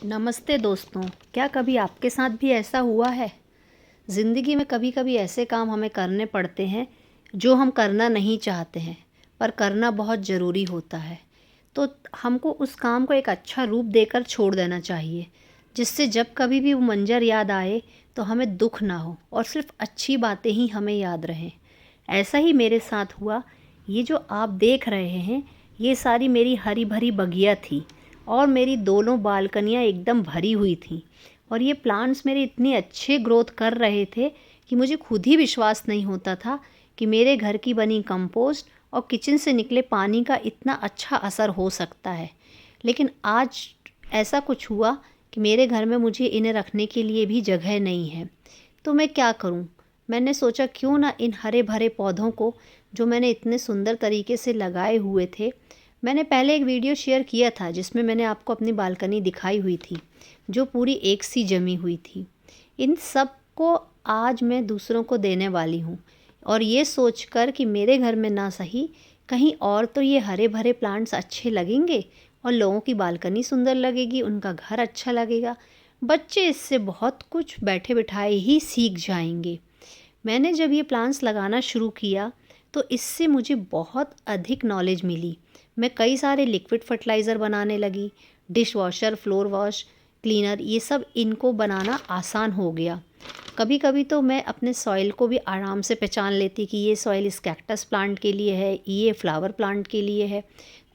नमस्ते दोस्तों। क्या कभी आपके साथ भी ऐसा हुआ है? ज़िंदगी में कभी कभी ऐसे काम हमें करने पड़ते हैं जो हम करना नहीं चाहते हैं, पर करना बहुत ज़रूरी होता है। तो हमको उस काम को एक अच्छा रूप देकर छोड़ देना चाहिए, जिससे जब कभी भी वो मंजर याद आए तो हमें दुख ना हो और सिर्फ अच्छी बातें ही हमें याद रहें। ऐसा ही मेरे साथ हुआ। ये जो आप देख रहे हैं, ये सारी मेरी हरी भरी बगिया थी और मेरी दोनों बालकनियाँ एकदम भरी हुई थीं। और ये प्लांट्स मेरे इतने अच्छे ग्रोथ कर रहे थे कि मुझे खुद ही विश्वास नहीं होता था कि मेरे घर की बनी कंपोस्ट और किचन से निकले पानी का इतना अच्छा असर हो सकता है। लेकिन आज ऐसा कुछ हुआ कि मेरे घर में मुझे इन्हें रखने के लिए भी जगह नहीं है। तो मैं क्या करूं? मैंने सोचा क्यों ना इन हरे भरे पौधों को, जो मैंने इतने सुंदर तरीके से लगाए हुए थे, मैंने पहले एक वीडियो शेयर किया था जिसमें मैंने आपको अपनी बालकनी दिखाई हुई थी, जो पूरी एक सी जमी हुई थी। इन सब को आज मैं दूसरों को देने वाली हूँ, और ये सोचकर कि मेरे घर में ना सही कहीं और तो ये हरे भरे प्लांट्स अच्छे लगेंगे और लोगों की बालकनी सुंदर लगेगी, उनका घर अच्छा लगेगा। बच्चे इससे बहुत कुछ बैठे बिठाए ही सीख जाएंगे। मैंने जब ये प्लांट्स लगाना शुरू किया तो इससे मुझे बहुत अधिक नॉलेज मिली। मैं कई सारे लिक्विड फर्टिलाइज़र बनाने लगी, dish washer, floor wash, cleaner, ये सब इनको बनाना आसान हो गया। कभी कभी तो मैं अपने सॉइल को भी आराम से पहचान लेती कि ये सॉइल इस कैक्टस प्लांट के लिए है, ये फ्लावर प्लांट के लिए है,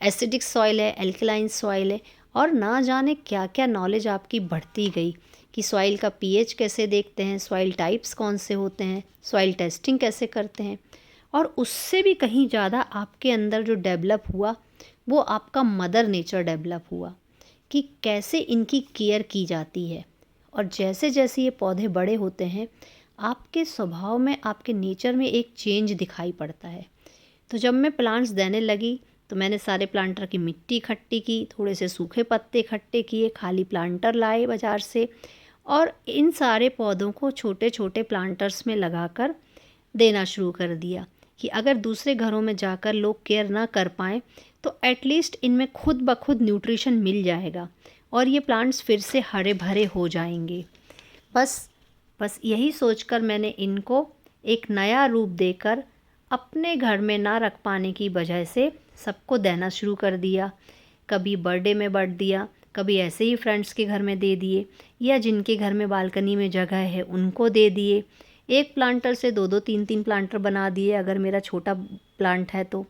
एसिडिक सॉइल है, एल्कलाइन सॉइल है। और ना जाने क्या क्या नॉलेज आपकी बढ़ती गई कि सॉइल का पीएच कैसे देखते हैं, सॉइल टाइप्स कौन से होते हैं, सॉइल टेस्टिंग कैसे करते हैं। और उससे भी कहीं ज़्यादा आपके अंदर जो डेवलप हुआ वो आपका मदर नेचर डेवलप हुआ, कि कैसे इनकी केयर की जाती है। और जैसे जैसे ये पौधे बड़े होते हैं, आपके स्वभाव में, आपके नेचर में एक चेंज दिखाई पड़ता है। तो जब मैं प्लांट्स देने लगी तो मैंने सारे प्लांटर की मिट्टी इकट्ठी की, थोड़े से सूखे पत्ते इकट्ठे किए, खाली प्लांटर लाए बाज़ार से, और इन सारे पौधों को छोटे छोटे प्लांटर्स में लगाकर देना शुरू कर दिया कि अगर दूसरे घरों में जाकर लोग केयर ना कर पाएँ तो एटलीस्ट इनमें खुद ब खुद न्यूट्रिशन मिल जाएगा और ये प्लांट्स फिर से हरे भरे हो जाएंगे। बस बस यही सोचकर मैंने इनको एक नया रूप देकर अपने घर में ना रख पाने की वजह से सबको देना शुरू कर दिया। कभी बर्थडे में बांट दिया, कभी ऐसे ही फ्रेंड्स के घर में दे दिए, या जिनके घर में बालकनी में जगह है उनको दे दिए। एक प्लांटर से दो दो तीन तीन प्लांटर बना दिए अगर मेरा छोटा प्लांट है तो।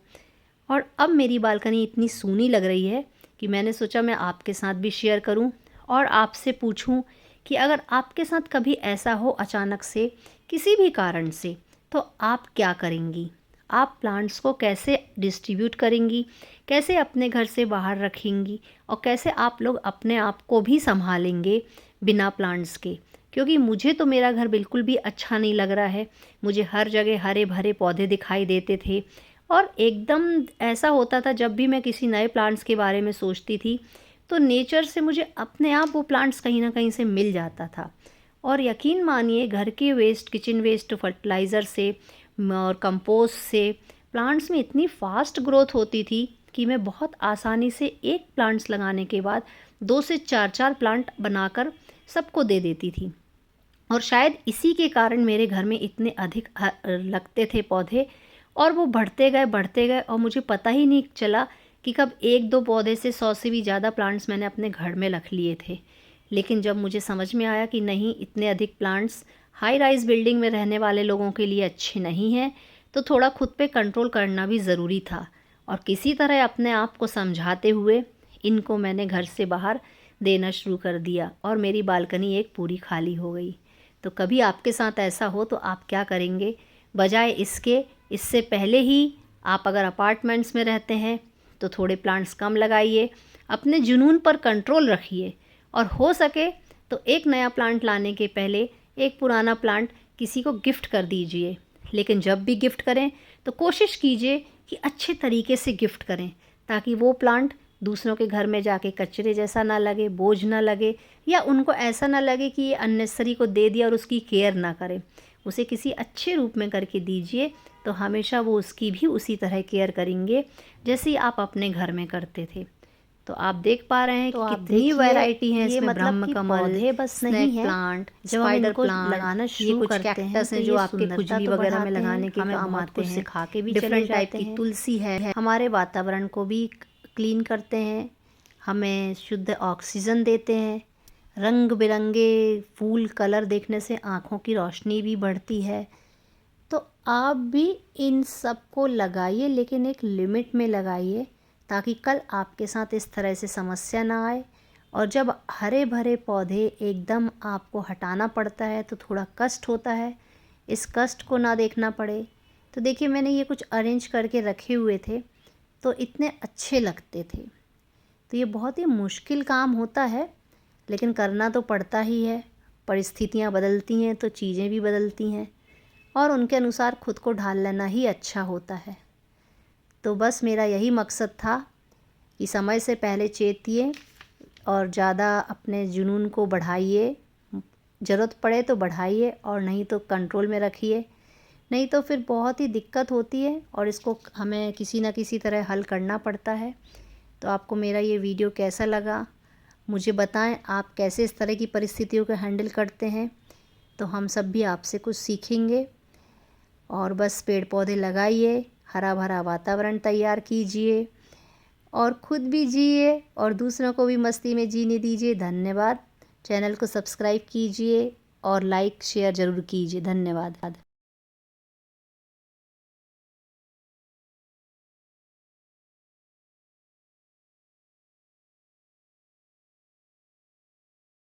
और अब मेरी बालकनी इतनी सूनी लग रही है कि मैंने सोचा मैं आपके साथ भी शेयर करूं और आपसे पूछूं कि अगर आपके साथ कभी ऐसा हो अचानक से, किसी भी कारण से, तो आप क्या करेंगी? आप प्लांट्स को कैसे डिस्ट्रीब्यूट करेंगी, कैसे अपने घर से बाहर रखेंगी, और कैसे आप लोग अपने आप को भी संभालेंगे बिना प्लांट्स के? क्योंकि मुझे तो मेरा घर बिल्कुल भी अच्छा नहीं लग रहा है। मुझे हर जगह हरे भरे पौधे दिखाई देते थे और एकदम ऐसा होता था, जब भी मैं किसी नए प्लांट्स के बारे में सोचती थी तो नेचर से मुझे अपने आप वो प्लांट्स कहीं ना कहीं से मिल जाता था। और यकीन मानिए, घर के वेस्ट, किचन वेस्ट, फर्टिलाइज़र से और कंपोस्ट से प्लांट्स में इतनी फास्ट ग्रोथ होती थी कि मैं बहुत आसानी से एक प्लांट्स लगाने के बाद 2 से 4 प्लांट बनाकर सबको दे देती थी। और शायद इसी के कारण मेरे घर में इतने अधिक लगते थे पौधे, और वो बढ़ते गए और मुझे पता ही नहीं चला कि कब एक दो पौधे से 100 से भी ज़्यादा प्लांट्स मैंने अपने घर में रख लिए थे। लेकिन जब मुझे समझ में आया कि नहीं, इतने अधिक प्लांट्स हाई राइज बिल्डिंग में रहने वाले लोगों के लिए अच्छे नहीं हैं, तो थोड़ा खुद पे कंट्रोल करना भी ज़रूरी था। और किसी तरह अपने आप को समझाते हुए इनको मैंने घर से बाहर देना शुरू कर दिया और मेरी बालकनी एक पूरी खाली हो गई। तो कभी आपके साथ ऐसा हो तो आप क्या करेंगे? बजाय इसके, इससे पहले ही आप अगर अपार्टमेंट्स में रहते हैं तो थोड़े प्लांट्स कम लगाइए, अपने जुनून पर कंट्रोल रखिए, और हो सके तो एक नया प्लांट लाने के पहले एक पुराना प्लांट किसी को गिफ्ट कर दीजिए। लेकिन जब भी गिफ्ट करें तो कोशिश कीजिए कि अच्छे तरीके से गिफ्ट करें, ताकि वो प्लांट दूसरों के घर में जाके कचरे जैसा ना लगे, बोझ ना लगे, या उनको ऐसा ना लगे कि ये अननेसेसरी को दे दिया और उसकी केयर ना करें। उसे किसी अच्छे रूप में करके दीजिए तो हमेशा वो उसकी भी उसी तरह केयर करेंगे जैसे आप अपने घर में करते थे। तो आप देख पा रहे हैं तो कि आप कितनी देखिए, वैरायटी है ये इसमें। मतलब ब्रह्म कि कमल, पौधे बस नहीं स्नेक है, प्लांट, जब हम स्पाइडर इनको प्लांट, लगाना ये शुरू कुछ करते हैं कैक्टस तो हैं ये जो आपके सुंदरता खुजली तो वगैरह में बढ़ाते हैं, लगाने के हमें काम बहुत आते कुछ हैं। सिखा के भी चले डिफरेंट टाइप जाते की हैं। तुलसी है, हमारे वातावरण को भी क्लीन करते हैं, हमें शुद्ध ऑक्सीजन देते हैं। रंग बिरंगे फूल कलर देखने से आँखों की रोशनी भी बढ़ती है। तो आप भी इन सब को लगाइए, लेकिन एक लिमिट में लगाइए, ताकि कल आपके साथ इस तरह से समस्या ना आए। और जब हरे भरे पौधे एकदम आपको हटाना पड़ता है तो थोड़ा कष्ट होता है, इस कष्ट को ना देखना पड़े। तो देखिए, मैंने ये कुछ अरेंज करके रखे हुए थे तो इतने अच्छे लगते थे। तो ये बहुत ही मुश्किल काम होता है, लेकिन करना तो पड़ता ही है। परिस्थितियाँ बदलती हैं तो चीज़ें भी बदलती हैं, और उनके अनुसार खुद को ढाल लेना ही अच्छा होता है। तो बस मेरा यही मकसद था कि समय से पहले चेतिए और ज़्यादा अपने जुनून को बढ़ाइए। ज़रूरत पड़े तो बढ़ाइए और नहीं तो कंट्रोल में रखिए, नहीं तो फिर बहुत ही दिक्कत होती है और इसको हमें किसी न किसी तरह हल करना पड़ता है। तो आपको मेरा ये वीडियो कैसा लगा मुझे बताएं, आप कैसे इस तरह की परिस्थितियों को हैंडल करते हैं। तो हम सब भी आपसे कुछ सीखेंगे। और बस पेड़ पौधे लगाइए, हरा भरा वातावरण तैयार कीजिए और खुद भी जिए और दूसरों को भी मस्ती में जीने दीजिए। धन्यवाद। चैनल को सब्सक्राइब कीजिए और लाइक शेयर ज़रूर कीजिए। धन्यवाद।